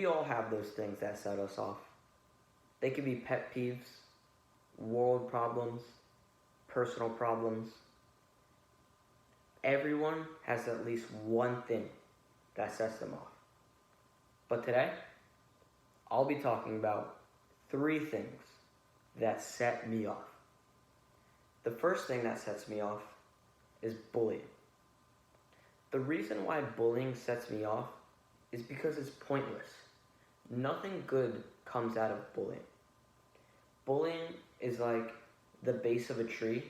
we all have those things that set us off. They could be pet peeves, world problems, personal problems. Everyone has at least one thing that sets them off. But today, I'll be talking about 3 things that set me off. The first thing that sets me off is bullying. The reason why bullying sets me off is because it's pointless. Nothing good comes out of bullying. Bullying is like the base of a tree,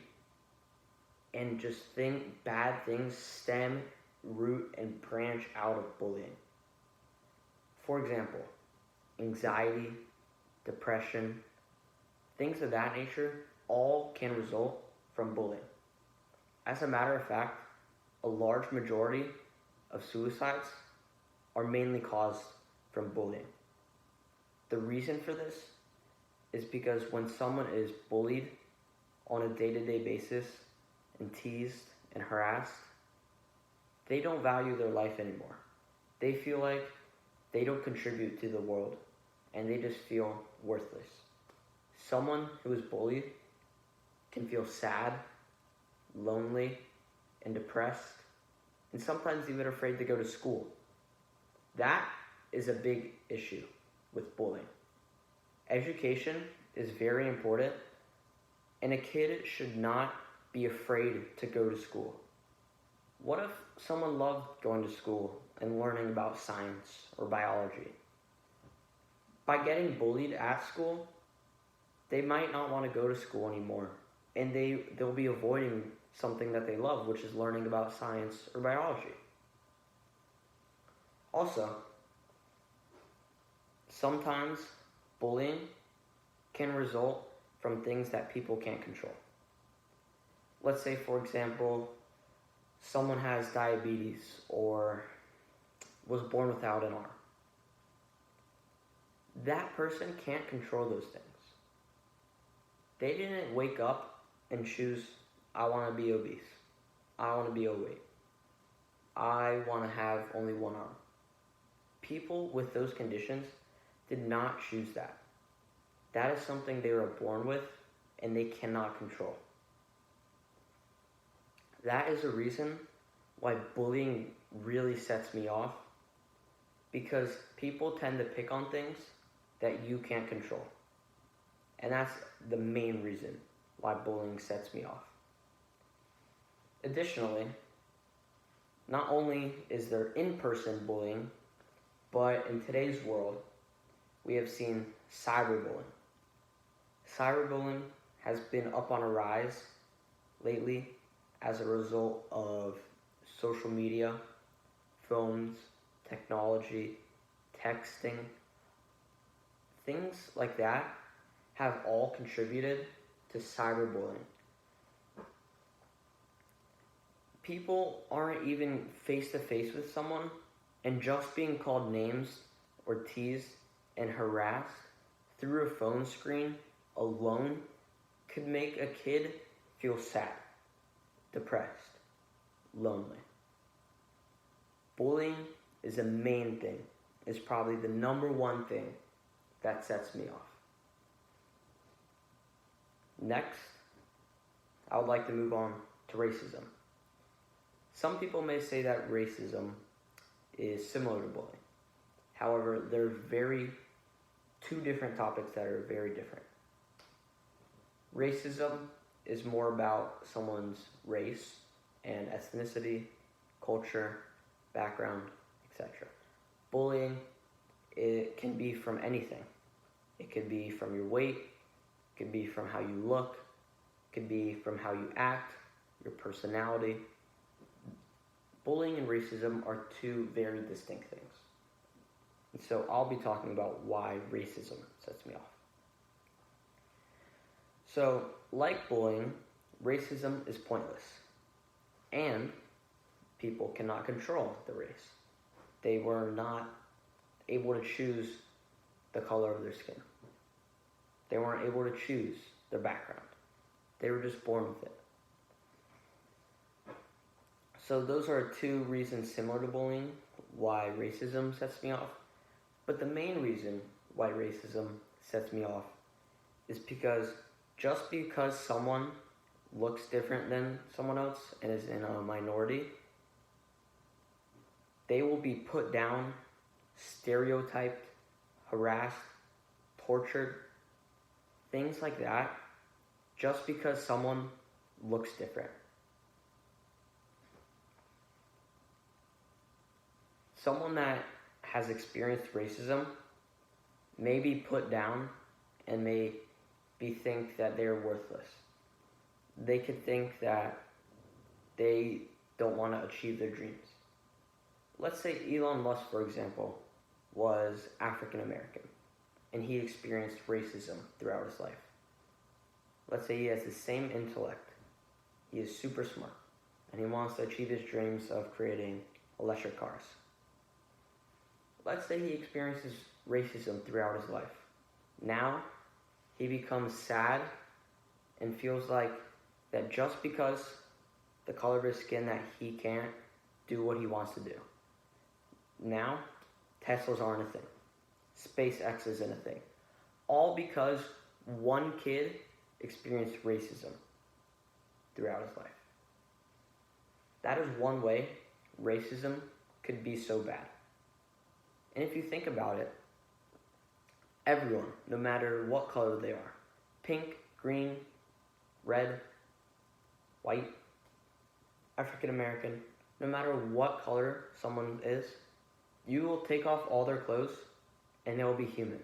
and just bad things stem, root, and branch out of bullying. For example, anxiety, depression, things of that nature all can result from bullying. As a matter of fact, a large majority of suicides are mainly caused from bullying. The reason for this is because when someone is bullied on a day-to-day basis and teased and harassed, they don't value their life anymore. They feel like they don't contribute to the world, and they just feel worthless. Someone who is bullied can feel sad, lonely, and depressed, and sometimes even afraid to go to school. That is a big issue with bullying. Education is very important, and a kid should not be afraid to go to school. What if someone loved going to school and learning about science or biology? By getting bullied at school, they might not want to go to school anymore, and they'll be avoiding something that they love, which is learning about science or biology. Also, sometimes bullying can result from things that people can't control. Let's say, for example, someone has diabetes or was born without an arm. That person can't control those things. They didn't wake up and choose, I want to be obese. I want to be overweight. I want to have only one arm. People with those conditions did not choose that. That is something they were born with and they cannot control. That is a reason why bullying really sets me off, because people tend to pick on things that you can't control. And that's the main reason why bullying sets me off. Additionally, not only is there in-person bullying, but in today's world, we have seen cyberbullying. Cyberbullying has been up on a rise lately as a result of social media, phones, technology, texting. Things like that have all contributed to cyberbullying. People aren't even face to face with someone, and just being called names or teased and harassed through a phone screen alone could make a kid feel sad, depressed, lonely. Bullying is the main thing. It's probably the number one thing that sets me off. Next, I would like to move on to racism. Some people may say that racism is similar to bullying. However, they're two different topics that are very different. Racism is more about someone's race and ethnicity, culture, background, etc. Bullying, it can be from anything. It could be from your weight, it could be from how you look, it could be from how you act, your personality. Bullying and racism are two very distinct things. And so I'll be talking about why racism sets me off. So, like bullying, racism is pointless. And people cannot control the race. They were not able to choose the color of their skin. They weren't able to choose their background. They were just born with it. So those are two reasons similar to bullying why racism sets me off. But the main reason why racism sets me off is because just because someone looks different than someone else and is in a minority, they will be put down, stereotyped, harassed, tortured, things like that, just because someone looks different. Someone that has experienced racism may be put down and may think that they're worthless. They could think that they don't want to achieve their dreams. Let's say Elon Musk, for example, was African American and he experienced racism throughout his life. Let's say he has the same intellect, he is super smart, and he wants to achieve his dreams of creating electric cars. Let's say he experiences racism throughout his life. Now, he becomes sad and feels like that just because the color of his skin that he can't do what he wants to do. Now, Teslas aren't a thing. SpaceX isn't a thing. All because one kid experienced racism throughout his life. That is one way racism could be so bad. And if you think about it, everyone, no matter what color they are, pink, green, red, white, African American, no matter what color someone is, you will take off all their clothes and they'll be human.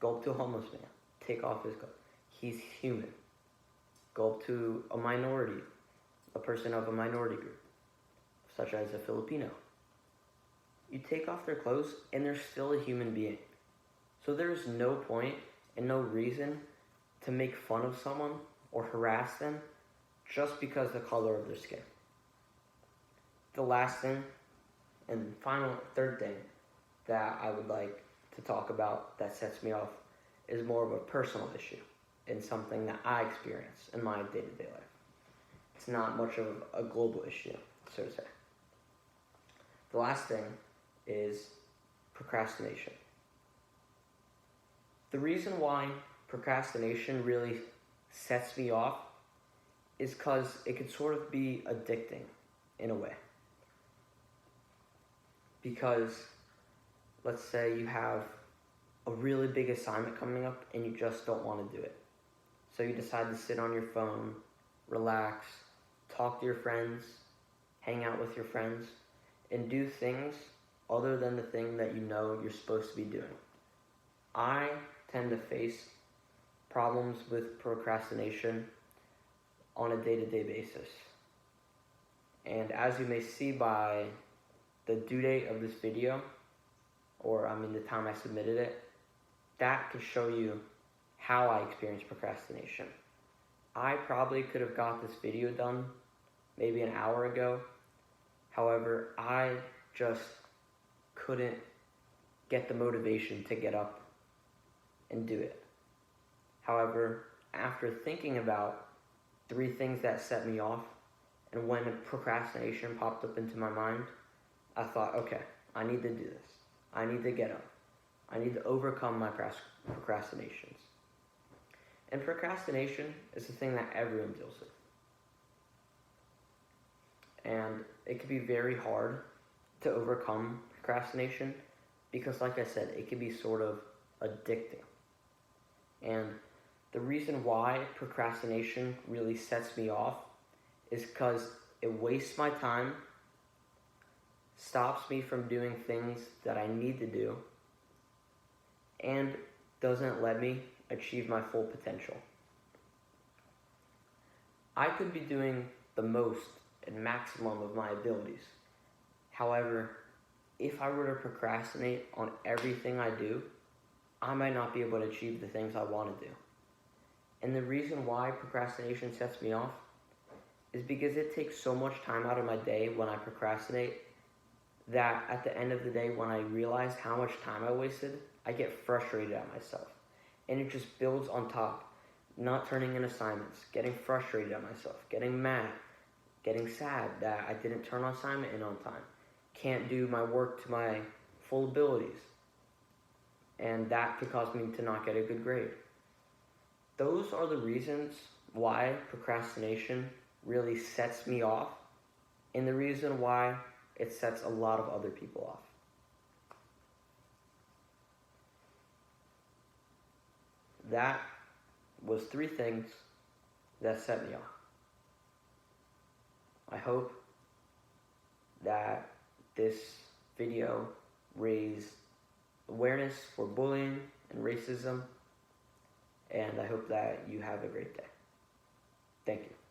Go up to a homeless man, take off his clothes. He's human. Go up to a minority, a person of a minority group, such as a Filipino. You take off their clothes and they're still a human being. So there's no point and no reason to make fun of someone or harass them just because of the color of their skin. The last thing and final third thing that I would like to talk about that sets me off is more of a personal issue and something that I experience in my day-to-day life. It's not much of a global issue, so to say. The last thing is procrastination. The reason why procrastination really sets me off is because it could sort of be addicting in a way. Because let's say you have a really big assignment coming up and you just don't want to do it. So you decide to sit on your phone, relax, talk to your friends, hang out with your friends, and do things other than the thing that you know you're supposed to be doing. I tend to face problems with procrastination on a day-to-day basis. And as you may see by the due date of this video, or the time I submitted it, that could show you how I experience procrastination. I probably could have got this video done maybe an hour ago. However, I just couldn't get the motivation to get up and do it. However, after thinking about 3 things that set me off, and when procrastination popped up into my mind, I thought, okay, I need to do this. I need to get up. I need to overcome my procrastinations. And procrastination is a thing that everyone deals with. And it can be very hard to overcome procrastination because, like I said, it can be sort of addicting. And the reason why procrastination really sets me off is because it wastes my time, stops me from doing things that I need to do, and doesn't let me achieve my full potential. I could be doing the most and maximum of my abilities. However, if I were to procrastinate on everything I do, I might not be able to achieve the things I want to do. And the reason why procrastination sets me off is because it takes so much time out of my day when I procrastinate that at the end of the day, when I realize how much time I wasted, I get frustrated at myself. And it just builds on top. Not turning in assignments, getting frustrated at myself, getting mad, getting sad that I didn't turn an assignment in on time, can't do my work to my full abilities. and that could cause me to not get a good grade. Those are the reasons why procrastination really sets me off, and the reason why it sets a lot of other people off. That was 3 things that set me off. I hope that this video raised awareness for bullying and racism, and I hope that you have a great day. Thank you.